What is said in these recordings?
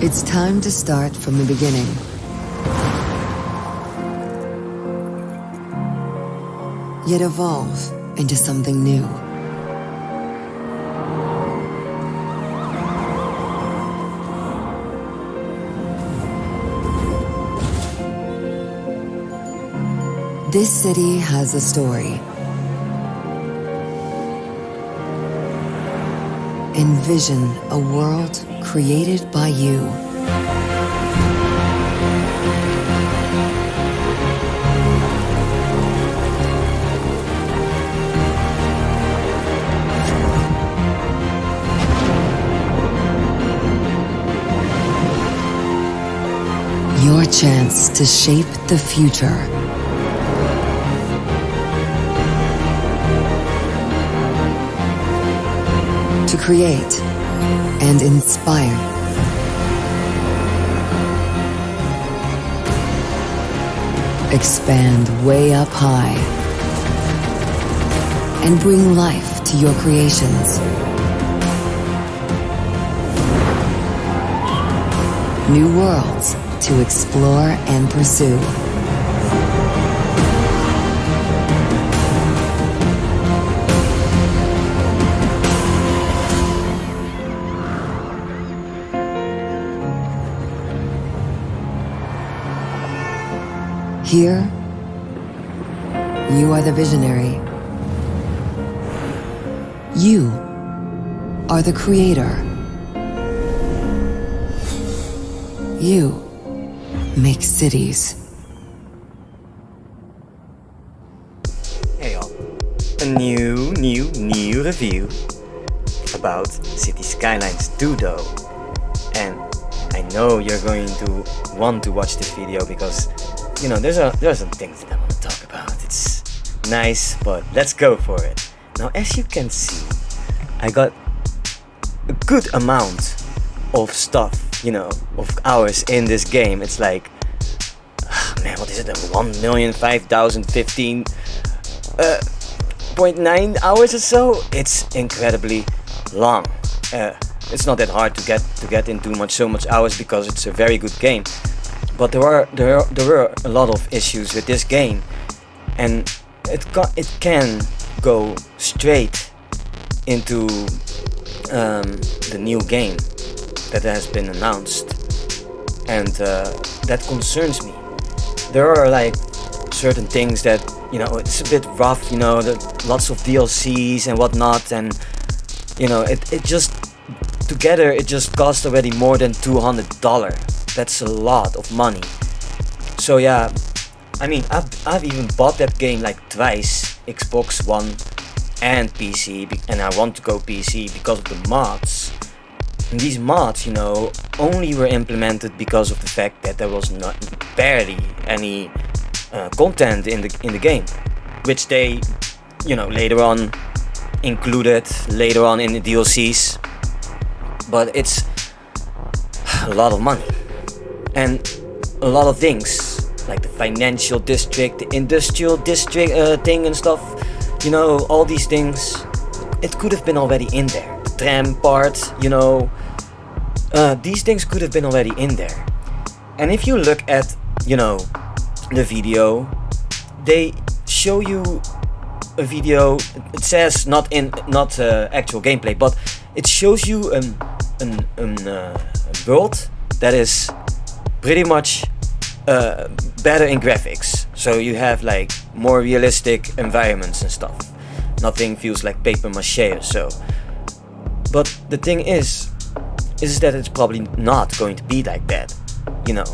It's time to start from the beginning. Yet evolve into something new. This city has a story. Envision a world created by you. Your chance to shape the future. To create and inspire. Expand way up high and bring life to your creations. New worlds to explore and pursue. Here, you are the visionary. You are the creator. You make cities. Hey y'all, a new review about Cities Skylines 2 though. And I know you're going to want to watch this video because you know, there are some things that I want to talk about. It's nice, but let's go for it. Now, as you can see, I got a good amount of stuff, you know, of hours in this game. It's like, man, what is it? 1,005,015.9 hours or so. It's incredibly long. It's not that hard to get into so much hours because it's a very good game. But there were a lot of issues with this game, and it can go straight into the new game that has been announced, and that concerns me. There are like certain things that, you know, it's a bit rough, you know, lots of DLCs and whatnot, and you know, it just together it just cost already more than $200. That's a lot of money. So yeah, I mean, I've even bought that game like twice, Xbox One and PC, and I want to go PC because of the mods. And these mods, you know, only were implemented because of the fact that there was barely any content in the game, which they, you know, later on included later on in the DLCs. But it's a lot of money. And a lot of things, like the financial district, the industrial district thing and stuff, you know, all these things, it could have been already in there. The tram part, you know, these things could have been already in there. And if you look at, you know, the video, they show you a video. It says not actual gameplay, but it shows you a world that is pretty much better in graphics. So you have like more realistic environments and stuff. Nothing feels like paper mache or so. But the thing is that it's probably not going to be like that, you know.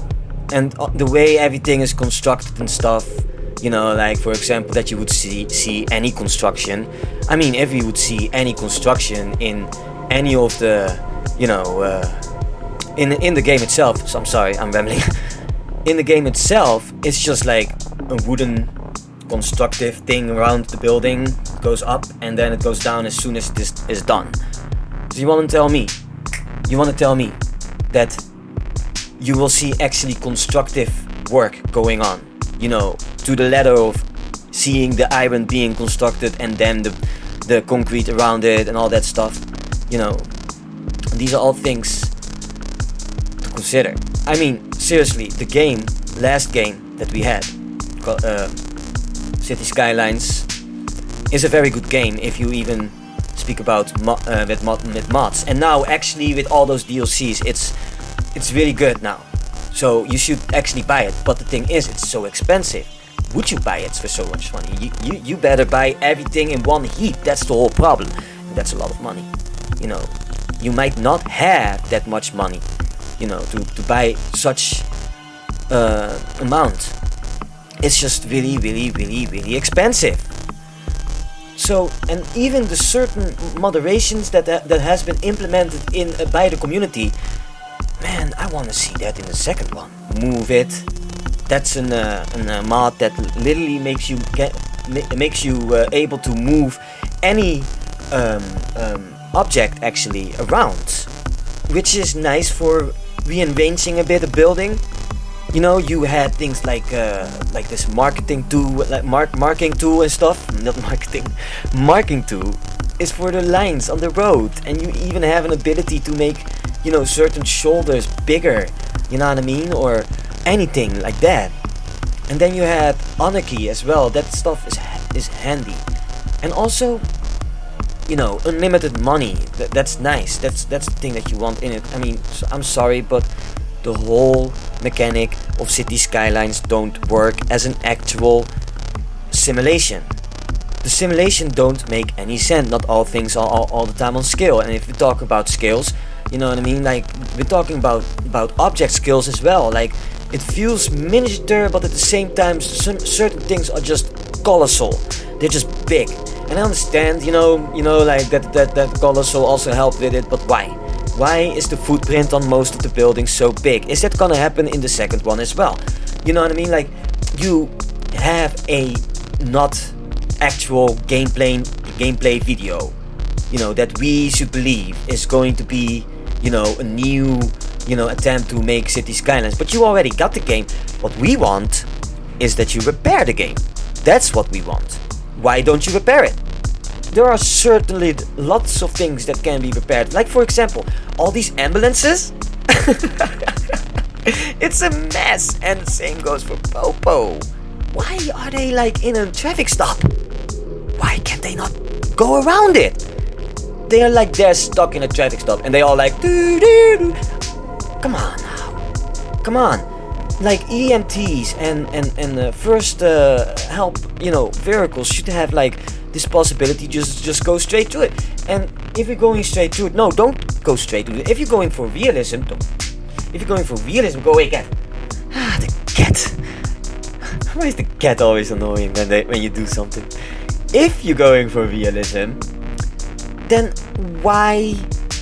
And the way everything is constructed and stuff, you know, like for example that you would see any construction. I mean, if you would see any construction in any of the, you know, in the game itself, so I'm sorry, I'm rambling. In the game itself, it's just like a wooden constructive thing around the building. It goes up and then it goes down as soon as this is done. So you want to tell me that you will see actually constructive work going on, you know, to the letter of seeing the iron being constructed and then the concrete around it and all that stuff, you know. These are all things to consider. I mean, seriously, the last game that we had, Cities Skylines, is a very good game if you even speak about with mods. And now, actually, with all those DLCs, it's really good now. So you should actually buy it. But the thing is, it's so expensive. Would you buy it for so much money? You better buy everything in one heap. That's the whole problem. And that's a lot of money. You know, you might not have that much money, you know, to buy such amount. It's just really, really, really, really expensive. So, and even the certain moderations that has been implemented in by the community, man, I want to see that in the second one. Move it. That's a mod that literally makes you able to move any object actually around, which is nice for reinventing a bit of building. You know, you had things like this marketing tool, like marking tool and stuff. Not marketing, marking tool is for the lines on the road, and you even have an ability to make, you know, certain shoulders bigger. You know what I mean, or anything like that. And then you have anarchy as well. That stuff is handy, and also, you know, unlimited money. That's nice. That's the thing that you want in it. I mean, I'm sorry, but the whole mechanic of Cities Skylines don't work as an actual simulation. The simulation don't make any sense. Not all things are all the time on scale. And if we talk about scales, you know what I mean? Like, we're talking about object scales as well. Like, it feels miniature, but at the same time, certain things are just colossal. They're just big. And I understand, you know, like that colossal also helped with it, but why? Why is the footprint on most of the buildings so big? Is that gonna happen in the second one as well? You know what I mean? Like, you have a not actual gameplay video, you know, that we should believe is going to be, you know, a new, you know, attempt to make Cities Skylines. But you already got the game. What we want is that you repair the game. That's what we want. Why don't you repair it? There are certainly lots of things that can be repaired. Like, for example, all these ambulances. It's a mess. And the same goes for Popo. Why are they like in a traffic stop? Why can't they not go around it? They're stuck in a traffic stop, and they all like doo doo doo. Come on now. Come on. Like, EMTs and first help, you know, vehicles should have like this possibility, just go straight to it. And if you're going straight to it, no, don't go straight to it. If you're going for realism, go away, cat. The cat. Why is the cat always annoying when you do something? If you're going for realism, then why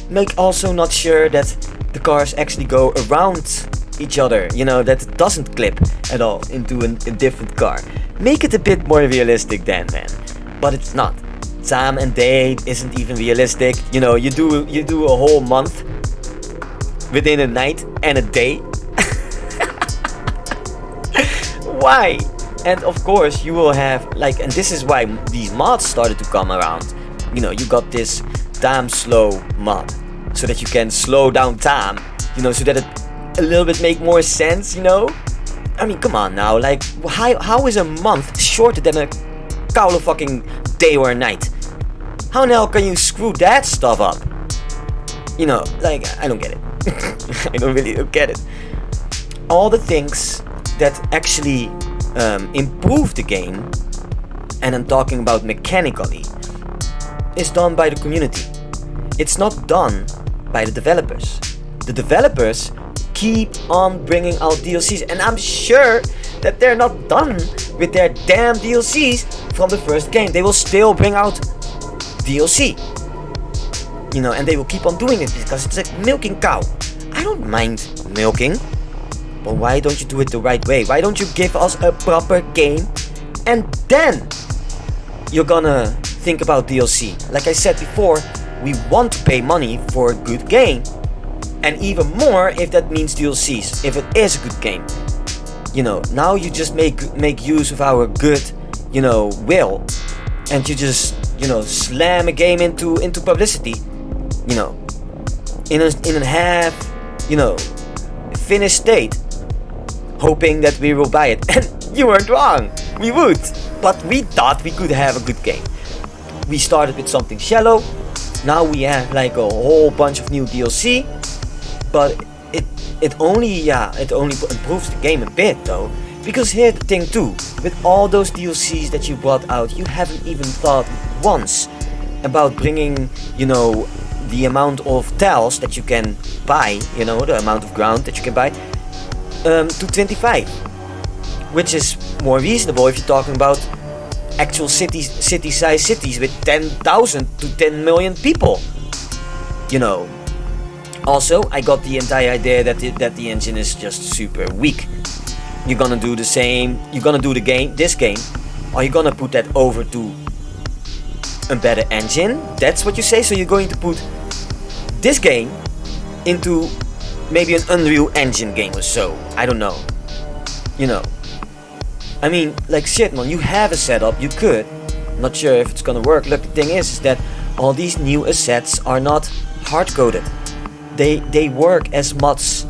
make also not sure that the cars actually go around each other, you know, that it doesn't clip at all into a different car. Make it a bit more realistic then. But it's not. Time and date isn't even realistic. You know, you do a whole month within a night and a day. Why? And of course you will have like, and this is why these mods started to come around. You know, you got this time slow mod, so that you can slow down time, you know, so that it a little bit make more sense, you know. I mean, come on now, like, how is a month shorter than a koude fucking day or a night? How the hell can you screw that stuff up? You know, like, I don't get it. I don't get it. All the things that actually improve the game, and I'm talking about mechanically, is done by the community. It's not done by the developers. The developers keep on bringing out DLCs, and I'm sure that they're not done with their damn DLCs from the first game. They will still bring out DLC, you know, and they will keep on doing it because it's like milking cow. I don't mind milking, but why don't you do it the right way? Why don't you give us a proper game, and then you're gonna think about DLC? Like I said before, we want to pay money for a good game, and even more if that means DLCs, if it is a good game. You know, now you just make use of our good, you know, will, and you just, you know, slam a game into publicity, you know, in a half, you know, finished state, hoping that we will buy it. And you weren't wrong, we would, but we thought we could have a good game. We started with something shallow, now we have like a whole bunch of new DLC, but it only improves the game a bit though. Because here's the thing too, with all those DLCs that you brought out, you haven't even thought once about bringing, the amount of tiles that you can buy, the amount of ground that you can buy, to 25. Which is more reasonable if you're talking about actual city-sized cities with 10,000 to 10 million people. Also, I got the entire idea that the engine is just super weak. You're gonna do the same. You're gonna do this game. Are you gonna put that over to a better engine? That's what you say. So you're going to put this game into maybe an Unreal Engine game or so. I don't know. I mean, like shit, man. You have a setup. You could. Not sure if it's gonna work. Look, the thing is that all these new assets are not hard coded. They work as mods,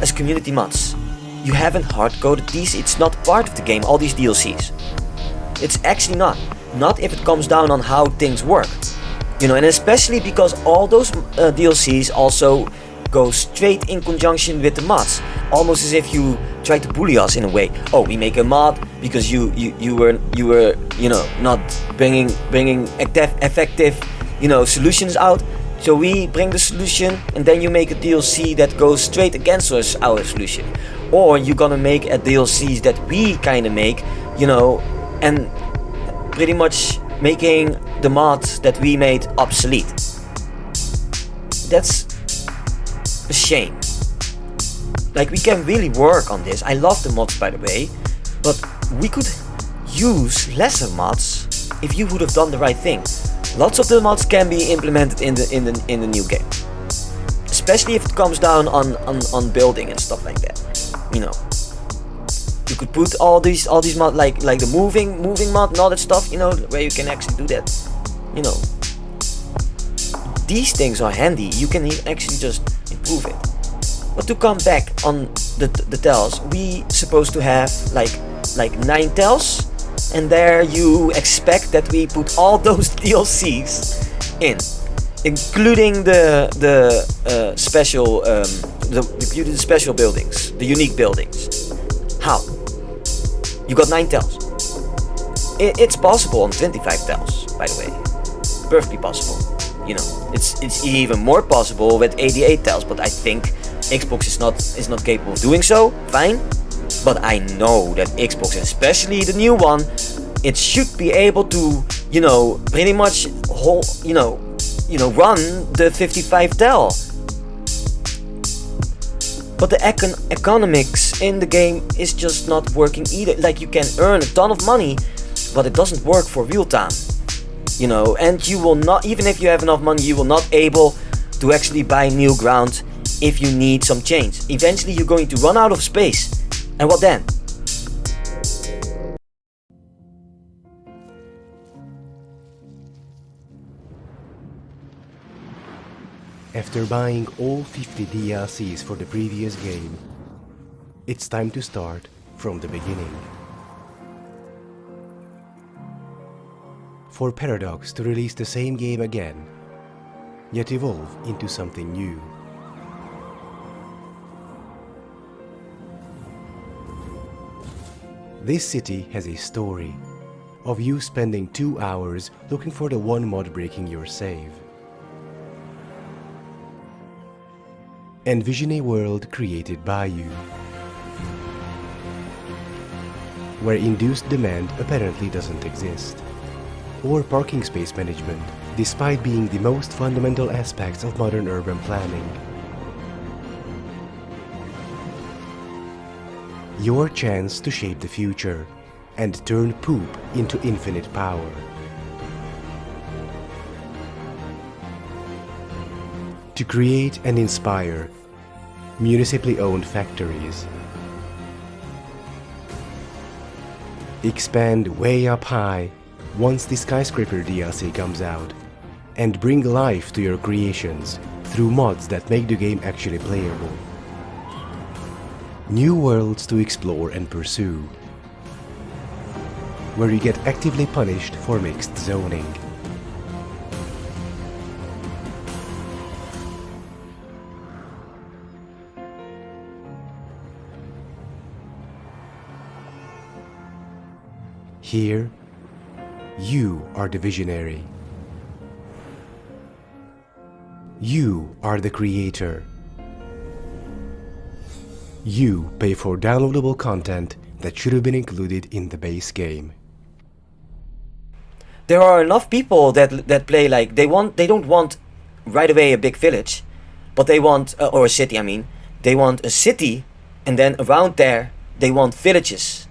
as community mods. You haven't hard coded these. It's not part of the game. All these DLCs. It's actually not. Not if it comes down on how things work. And especially because all those DLCs also go straight in conjunction with the mods. Almost as if you try to bully us in a way. Oh, we make a mod because you were not bringing effective solutions out. So we bring the solution and then you make a DLC that goes straight against our solution. Or you're gonna make a DLCs that we kinda make, and pretty much making the mods that we made obsolete. That's a shame. Like, we can really work on this. I love the mods, by the way, but we could use lesser mods if you would have done the right thing. Lots of the mods can be implemented in the new game, especially if it comes down on building and stuff like that. You could put all these mods like the moving mod and all that stuff. Where you can actually do that. These things are handy. You can actually just improve it. But to come back on the tiles, we supposed to have like 9 tiles. And there you expect that we put all those DLCs in, including the special the special buildings, the unique buildings. How? You got 9 tiles. It's possible on 25 tiles, by the way. Perfectly possible. It's even more possible with 88 tiles, but I think Xbox is not capable of doing so. Fine. But I know that Xbox, especially the new one, it should be able to, pretty much run the 55 tile. But the economics in the game is just not working either. Like, you can earn a ton of money, but it doesn't work for real time. And you will not, even if you have enough money, you will not able to actually buy new ground if you need some change. Eventually you're going to run out of space. And what then? After buying all 50 DLCs for the previous game, it's time to start from the beginning. For Paradox to release the same game again, yet evolve into something new. This city has a story of you spending 2 hours looking for the one mod breaking your save. Envision a world created by you, where induced demand apparently doesn't exist, or parking space management, despite being the most fundamental aspects of modern urban planning. Your chance to shape the future and turn poop into infinite power. To create and inspire municipally owned factories. Expand way up high once the Skyscraper DLC comes out, and bring life to your creations through mods that make the game actually playable. New worlds to explore and pursue, where you get actively punished for mixed zoning. Here, you are the visionary. You are the creator. You pay for downloadable content that should have been included in the base game. There are enough people that play like they don't want right away a big village, but they want or a city. I mean, they want a city, and then around there they want villages.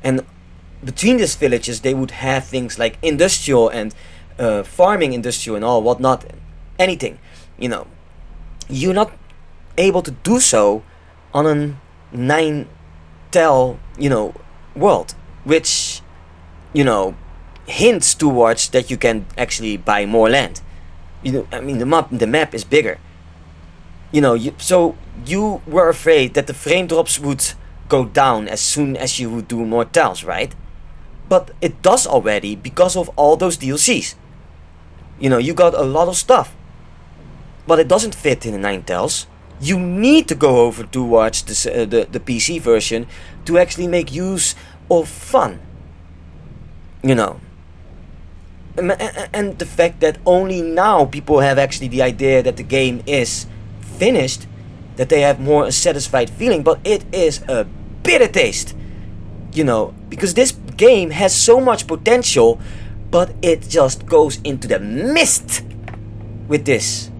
And between these villages they would have things like industrial and farming industrial and all whatnot, anything. You're not able to do so on a 9-tel world, which hints towards that you can actually buy more land. I mean, the map is bigger. So you were afraid that the frame drops would go down as soon as you would do more tiles, right? But it does already because of all those DLCs. You got a lot of stuff, but it doesn't fit in the 9 tiles. You need to go over towards the PC version to actually make use of fun. And the fact that only now people have actually the idea that the game is finished, that they have more a satisfied feeling, but it is a bitter taste. Because this game has so much potential, but it just goes into the mist with this.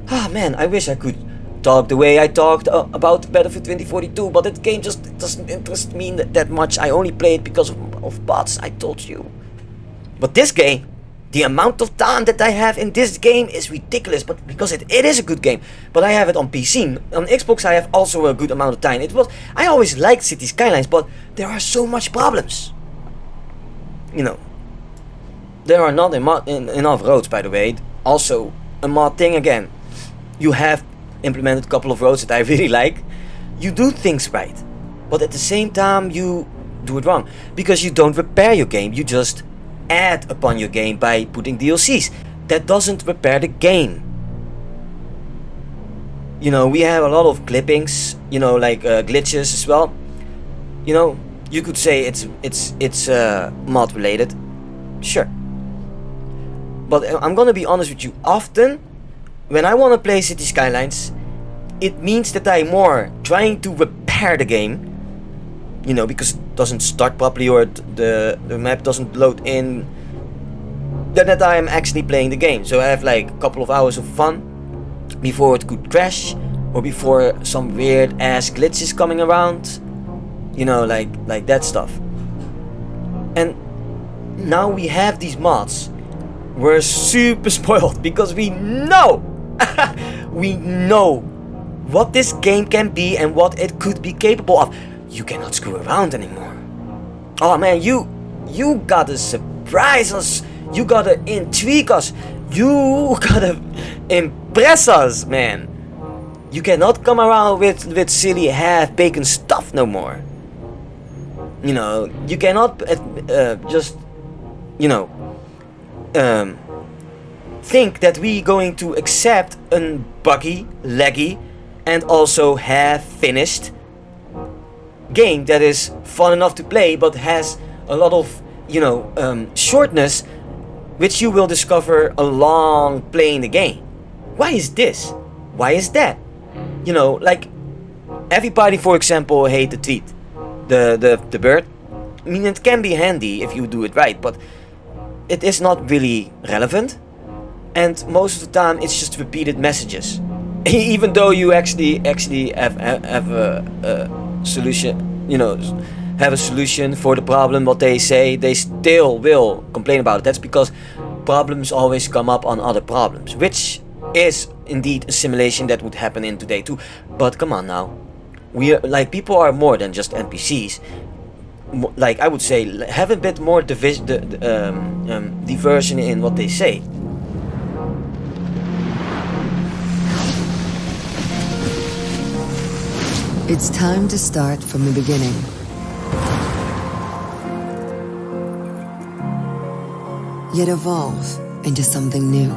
Ah man, I wish I could talk the way I talked about Battlefield 2042, but that game just doesn't interest me that much. I only play it because of bots, I told you. But this game, the amount of time that I have in this game is ridiculous, but because it is a good game. But I have it on PC. On Xbox I have also a good amount of time. I always liked Cities Skylines, but there are so much problems. There are not enough roads, by the way. Also, a mod thing again. You have implemented a couple of roads that I really like. You do things right, but at the same time you do it wrong, because you don't repair your game, you just add upon your game by putting DLCs. That doesn't repair the game. We have a lot of clippings, like glitches as well. You could say it's mod related, sure. But I'm gonna be honest with you, often when I want to play Cities Skylines, it means that I'm more trying to repair the game, because it doesn't start properly or the map doesn't load in, than that I'm actually playing the game. So I have like a couple of hours of fun before it could crash, or before some weird ass glitches coming around, like that stuff. And now we have these mods. We're super spoiled because we know what this game can be and what it could be capable of. You cannot screw around anymore. Oh man, you gotta surprise us. You gotta intrigue us. You gotta impress us, man. You cannot come around with silly half-baked stuff no more. You cannot just think that we going to accept a buggy, laggy, and also half-finished game that is fun enough to play, but has a lot of shortness, which you will discover along playing the game. Why is this? Why is that? Like everybody, for example, hate the tweet, the bird. I mean, it can be handy if you do it right, but it is not really relevant, and most of the time it's just repeated messages. Even though you actually have a solution, have a solution for the problem, what they say, they still will complain about it. That's because problems always come up on other problems, which is indeed a simulation that would happen in today too. But come on now, people are more than just NPCs. Like I would say, have a bit more diversion in what they say. It's time to start from the beginning. Yet evolve into something new.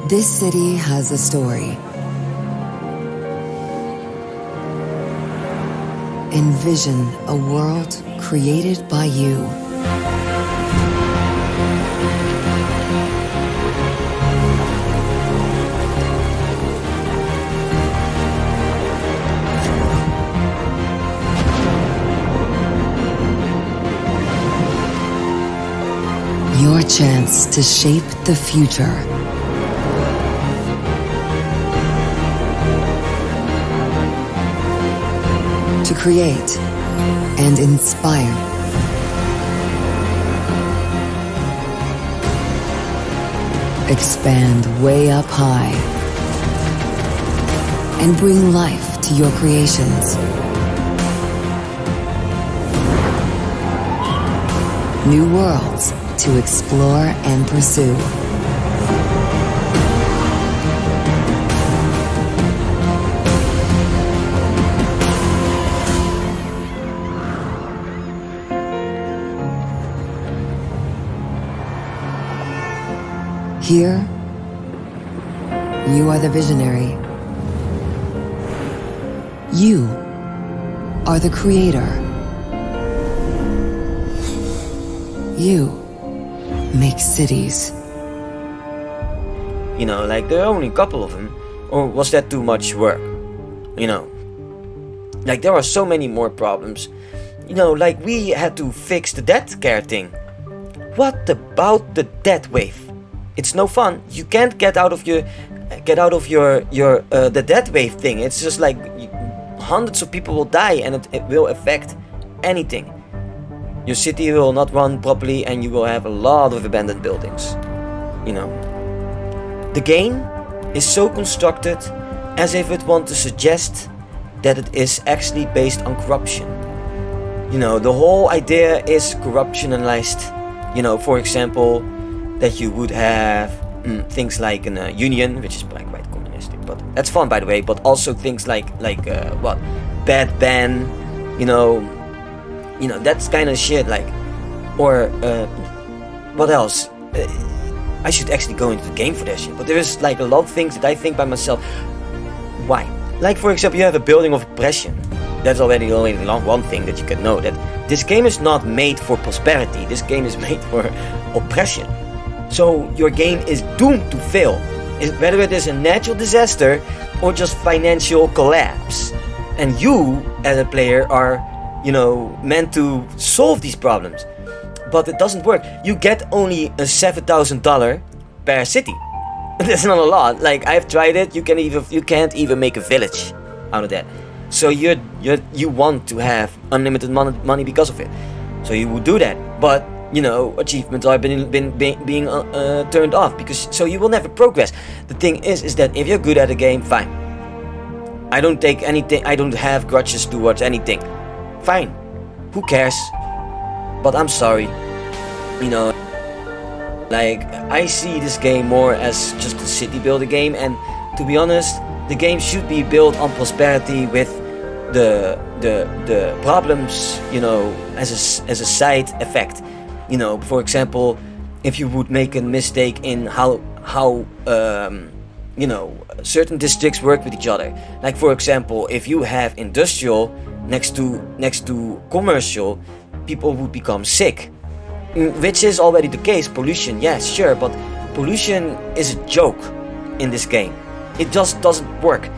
This city has a story. Envision a world created by you. Your chance to shape the future. To create and inspire. Expand way up high and bring life to your creations. New worlds to explore and pursue. Here, you are the visionary. You are the creator. You make cities. You know, like there are only a couple of them. Or was that too much work? You know, like there are so many more problems. You know, like we had to fix the death care thing. What about the death wave? It's no fun. You can't get out of your the death wave thing. It's just like hundreds of people will die, and it will affect anything. Your city will not run properly, and you will have a lot of abandoned buildings. You know, the game is so constructed as if it wants to suggest that it is actually based on corruption. You know, the whole idea is corruptionalized. You know, for example, that you would have things like a union, which is like quite communistic, but that's fun, by the way. But also things like what, bad ban, you know, that's kind of shit. Like, or what else? I should actually go into the game for that shit. But there's like a lot of things that I think by myself. Why? Like, for example, you have a building of oppression. That's already one thing that you can know, that this game is not made for prosperity. This game is made for oppression. So your game is doomed to fail, whether it is a natural disaster or just financial collapse. And you, as a player, are, you know, meant to solve these problems. But it doesn't work. You get only a $7,000 per city. That's not a lot. Like, I've tried it. You can't even make a village out of that. So you want to have unlimited money because of it. So you would do that, but you know, achievements are being turned off, because so you will never progress. The thing is that if you're good at a game, fine. I don't take anything. I don't have grudges towards anything. Fine, who cares? But I'm sorry, you know. Like, I see this game more as just a city builder game, and to be honest, the game should be built on prosperity with the problems, you know, as a side effect. You know, for example, if you would make a mistake in how you know, certain districts work with each other. Like, for example, if you have industrial next to commercial, people would become sick, which is already the case. Pollution, yes, sure, but pollution is a joke in this game. It just doesn't work.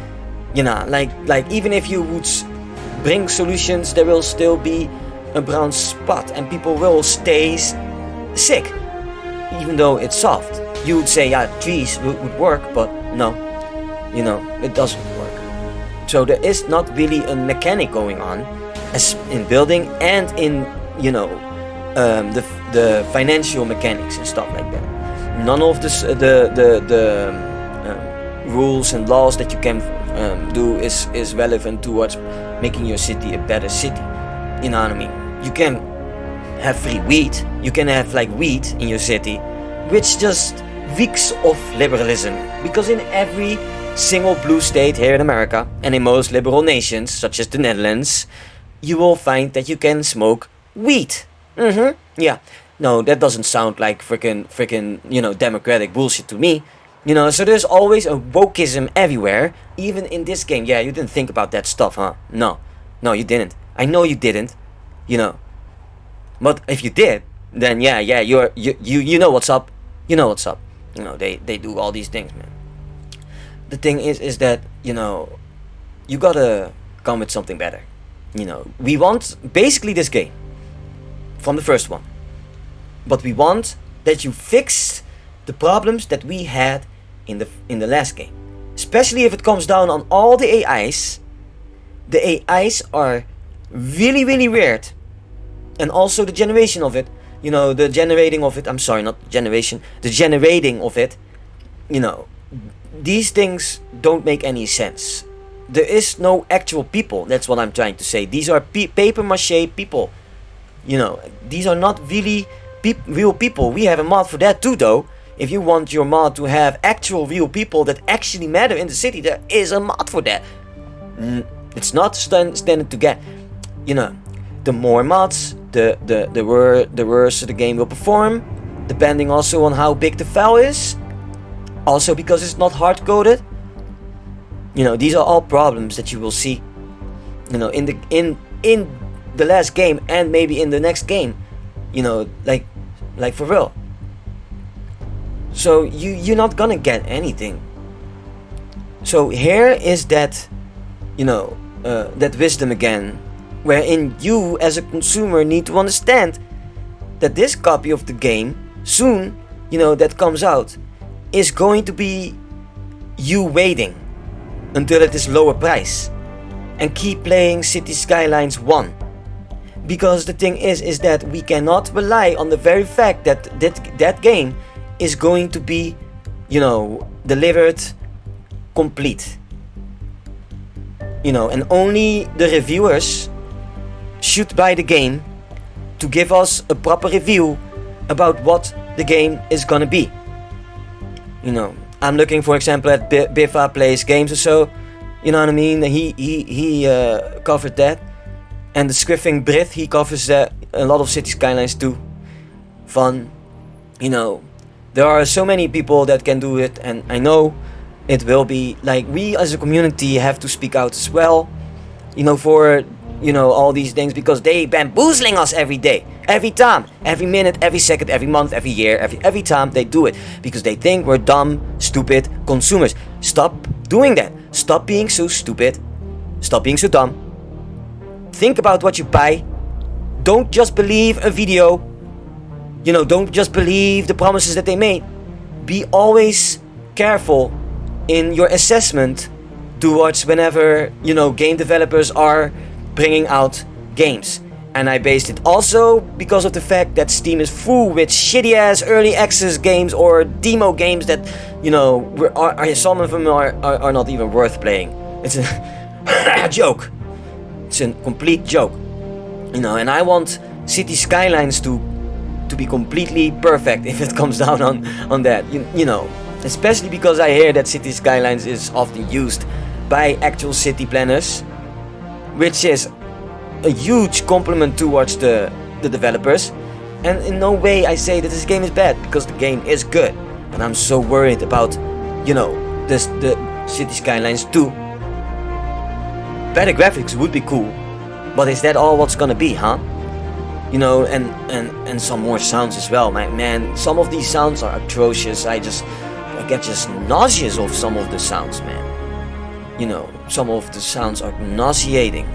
You know, like even if you would bring solutions, there will still be a brown spot and people will stay sick, even though it's solved. You would say, yeah, trees would work, but no, you know, it doesn't work. So there is not really a mechanic going on, as in building and in, you know, the financial mechanics and stuff like that. None of this, the rules and laws that you can do is relevant towards making your city a better city. You know what I mean? You can have free weed. You can have like weed in your city, which just reeks of liberalism. Because in every single blue state here in America, and in most liberal nations, such as the Netherlands, you will find that you can smoke weed. Yeah. No, that doesn't sound like freaking, democratic bullshit to me. So there's always a wokeism everywhere, even in this game. Yeah, you didn't think about that stuff, huh? No, you didn't. I know you didn't. But if you did, then yeah, you know what's up. You know what's up. They do all these things, man. The thing is that you gotta come with something better. We want basically this game from the first one, but we want that you fix the problems that we had in the last game, especially if it comes down on all the AIs. The AIs are really, really weird, and also the generation of it. The generating of it. I'm sorry, not generation. The generating of it. These things don't make any sense. There is no actual people. That's what I'm trying to say. These are paper mache people. These are not really real people. We have a mod for that too, though. If you want your mod to have actual real people that actually matter in the city, there is a mod for that. It's not standard to get. The more mods, the worse the game will perform, depending also on how big the file is. Also because it's not hard coded. These are all problems that you will see. In the last game and maybe in the next game. Like for real. So you're not gonna get anything. So here is that, that wisdom again, wherein you as a consumer need to understand that this copy of the game soon, that comes out, is going to be you waiting until it is lower price and keep playing Cities Skylines 1. Because the thing is that we cannot rely on the very fact that game is going to be, delivered complete. And only the reviewers should buy the game to give us a proper review about what the game is gonna be. I'm looking, for example, at Biffa Plays Games or so. You know what I mean? He covered that. And the Scriffing Brit, he covers a lot of City Skylines too. Fun. There are so many people that can do it, and I know it will be like we as a community have to speak out as well. For all these things, because they bamboozling us every day, every time, every minute, every second, every month, every year, every time they do it, because they think we're dumb, stupid consumers. Stop doing that. Stop being so stupid. Stop being so dumb. Think about what you buy. Don't just believe a video. Don't just believe the promises that they made. Be always careful in your assessment towards whenever, game developers are bringing out games. And I based it also because of the fact that Steam is full with shitty ass early access games or demo games that, some of them are not even worth playing. It's a joke. It's a complete joke. And I want Cities Skylines to be completely perfect if it comes down on that. Especially because I hear that Cities Skylines is often used by actual city planners, which is a huge compliment towards the developers. And in no way I say that this game is bad, because the game is good. But I'm so worried about, the City Skylines 2. Better graphics would be cool, but is that all what's gonna be, huh? And some more sounds as well. Man, some of these sounds are atrocious. I get just nauseous of some of the sounds, man. Some of the sounds are nauseating.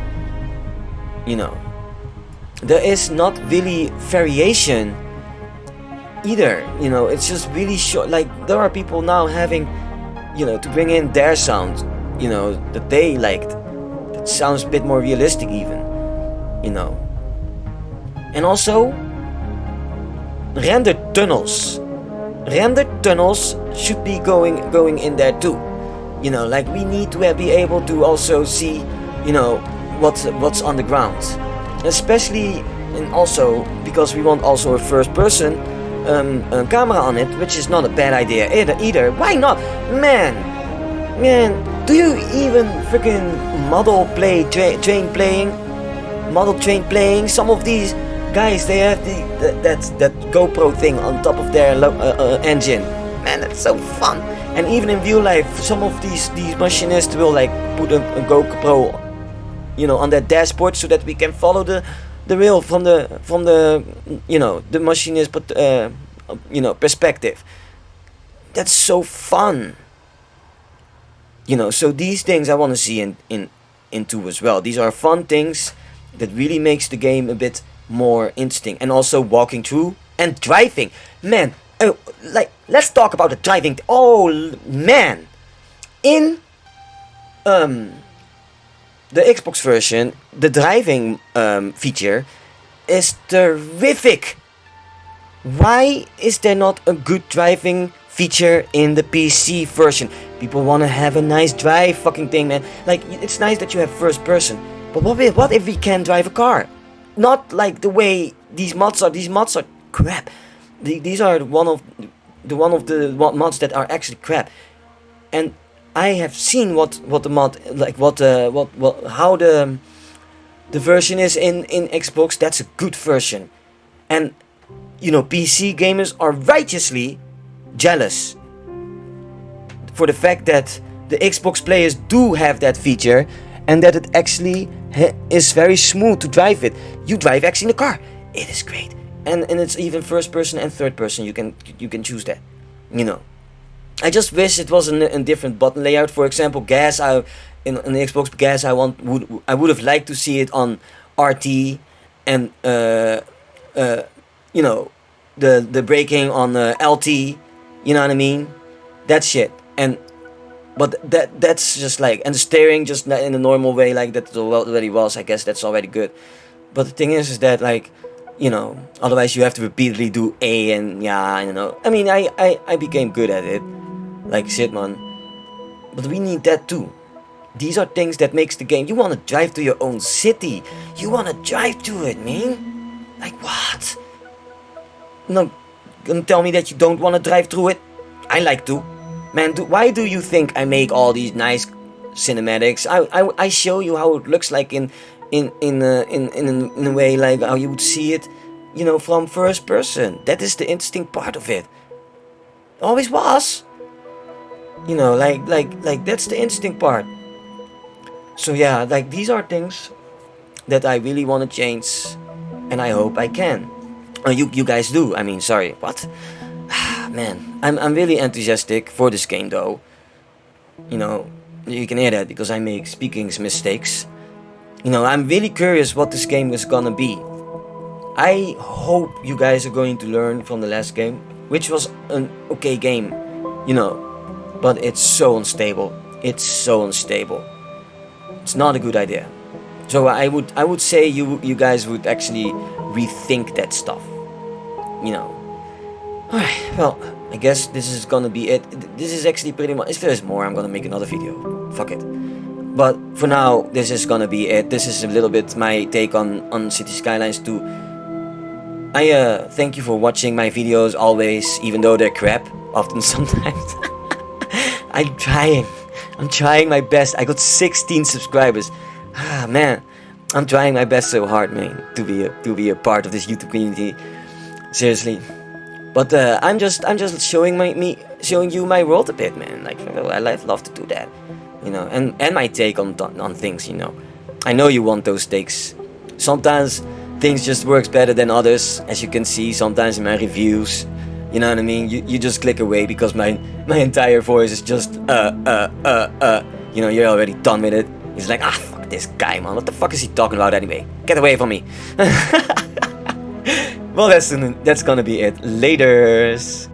There is not really variation either. It's just really short. Like, there are people now having, to bring in their sound, that they liked. It sounds a bit more realistic even. And also, rendered tunnels. Rendered tunnels should be going in there too. Like, we need to be able to also see, what's on the ground. Especially and also because we want also a first person camera on it, which is not a bad idea either. Why not? Man, do you even freaking train playing? Some of these guys, they have that GoPro thing on top of their engine. Man, that's so fun. And even in real life, some of these machinists will like put a GoPro, on their dashboard so that we can follow the rail from the the machinist perspective. That's so fun. So these things I want to see into as well. These are fun things that really makes the game a bit more interesting. And also walking through and driving. Man, let's talk about the driving. Oh man, in the Xbox version, the driving feature is terrific. Why is there not a good driving feature in the PC version? People want to have a nice drive fucking thing, man. Like, it's nice that you have first person, but what if we can drive a car? Not like the way these mods are. These mods are crap. These are one of the mods that are actually crap. And I have seen what the mod, like how the version is in Xbox. That's a good version. And PC gamers are righteously jealous for the fact that the Xbox players do have that feature, and that it actually is very smooth to drive it. You drive actually in the car. It is great. And it's even first person and third person. You can choose that. I just wish it was a different button layout. For example, gas. In the Xbox gas, I would have liked to see it on RT, and the braking on LT. You know what I mean? That shit. But that's just like, and the steering just in a normal way, like that already was. I guess that's already good. But the thing is that like, otherwise you have to repeatedly do A and I mean, I became good at it. Like shit, man. But we need that too. These are things that makes the game. You want to drive to your own city. You want to drive to it, man. Like what? No, gonna tell me that you don't want to drive through it? I like to. Man, why do you think I make all these nice cinematics? I show you how it looks like in a way like how you would see it, from first person. That is the interesting part of it. Always was. Like that's the interesting part. So yeah, like these are things that I really want to change, and I hope I can. You guys do. I mean, sorry, what? Man, I'm really enthusiastic for this game though. You can hear that because I make speaking mistakes. I'm really curious what this game is gonna be. I hope you guys are going to learn from the last game, which was an okay game, but it's so unstable. It's not a good idea. So I would say you guys would actually rethink that stuff. Alright, well, I guess this is gonna be it. This is actually pretty much. If there's more, I'm gonna make another video. Fuck it. But for now, this is gonna be it. This is a little bit my take on Cities Skylines 2. I thank you for watching my videos always, even though they're crap often sometimes. I'm trying my best. I got 16 subscribers. Man, I'm trying my best so hard, man, to be a part of this YouTube community. Seriously. But I'm just showing you my world a bit, man. Like I love to do that, and my take on things, I know you want those takes. Sometimes things just works better than others, as you can see sometimes in my reviews. You know what I mean? You just click away because my entire voice is just you're already done with it. It's like, fuck this guy, man. What the fuck is he talking about anyway? Get away from me. Well, that's gonna be it. Laters.